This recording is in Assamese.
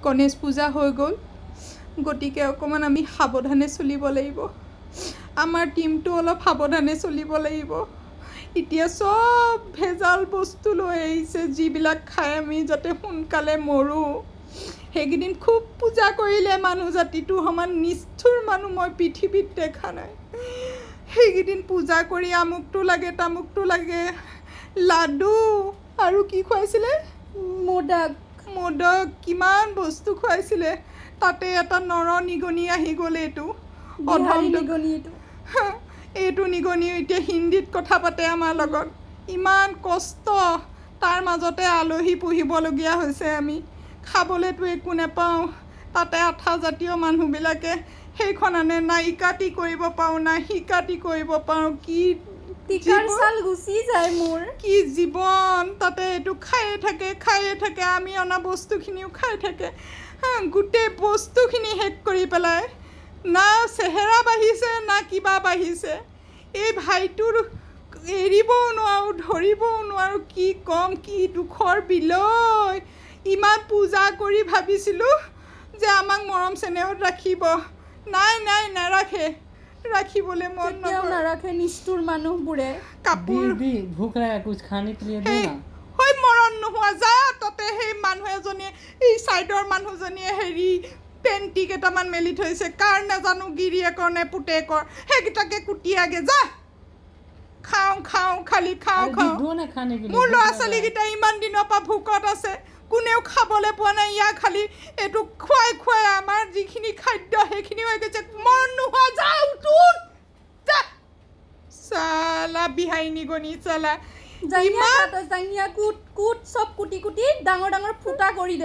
গণেশ পূজা হৈ গ'ল, গতিকে অকণমান আমি সাৱধানে চলিব লাগিব। আমাৰ টীমটো অলপ সাৱধানে চলিব লাগিব। এতিয়া চব ভেজাল বস্তু লৈ আহিছে, যিবিলাক খাই আমি যাতে সোনকালে মৰোঁ। সেইকেইদিন খুব পূজা কৰিলে মানুহ জাতিটো সমান নিষ্ঠুৰ মানুহ মই পৃথিৱীত দেখা নাই। সেইকেইদিন পূজা কৰি আমুকটো লাগে তামুকটো লাগে, লাডু আৰু কি খুৱাইছিলে, মোদক কিমান বস্তু খুৱাইছিলে। তাতে এটা নৰ নিগনি আহি গ'ল। এইটো নিগনি এতিয়া হিন্দীত কথা পাতে আমাৰ লগত। ইমান কষ্ট, তাৰ মাজতে আলহী পুহিবলগীয়া হৈছে আমি। খাবলৈতো একো নাপাওঁ। তাতে আঠাজাতীয় মানুহবিলাকে সেইখন আনে, না ইকাতি কৰিব পাৰোঁ না সিকাতি কৰিব পাৰোঁ। কি গুচি যায় মোৰ, কি জীৱন। তাতে এইটো খায়ে থাকে, আমি অনা বস্তুখিনিও খাই থাকে। গোটেই বস্তুখিনি শেষ কৰি পেলাই। না চেহেৰা বাঢ়িছে না কিবা বাঢ়িছে। এই ভাইটোৰ এৰিবও নোৱাৰোঁ, ধৰিবও নোৱাৰোঁ। কি ক'ম, কি দুখৰ বিলৈ। ইমান পূজা কৰি ভাবিছিলোঁ যে আমাক মৰম চেনেহত ৰাখিব। নাই নাৰাখে, ৰাখিবলৈ মন নকৰে। নাৰাখে নিষ্ঠুৰ মানুহবোৰে। কাপোৰ ভোক লাগে, কুছ খানে কে লিয়ে দে না। মৰণ নোহোৱা যা। তাতে সেই মানুহ এজনীয়ে, এই ছাইডৰ মানুহজনীয়ে পেণ্টি কেইটামান মেলি থৈছে। কাৰ নাজানো, গিৰিয়েকৰ নে পুতেকৰ। সেইকেইটাকে কুটিয়াগে যা। খাওঁ খালি খাওঁ। মোৰ ল'ৰা ছোৱালীকেইটা ইমান দিনৰ পৰা ভোকত আছে, কোনেও খাবলৈ পোৱা নাই। ইয়াক খালি এইটো খুৱাই আমাৰ যিখিনি খাদ্য সেইখিনিও হৈ গৈছে। মৰণ নোহোৱা যা, উঠ যা। চালা বিহাৰী নিগনি চালা। কুট চব কুটি ডাঙৰ ফুটা কৰি দে।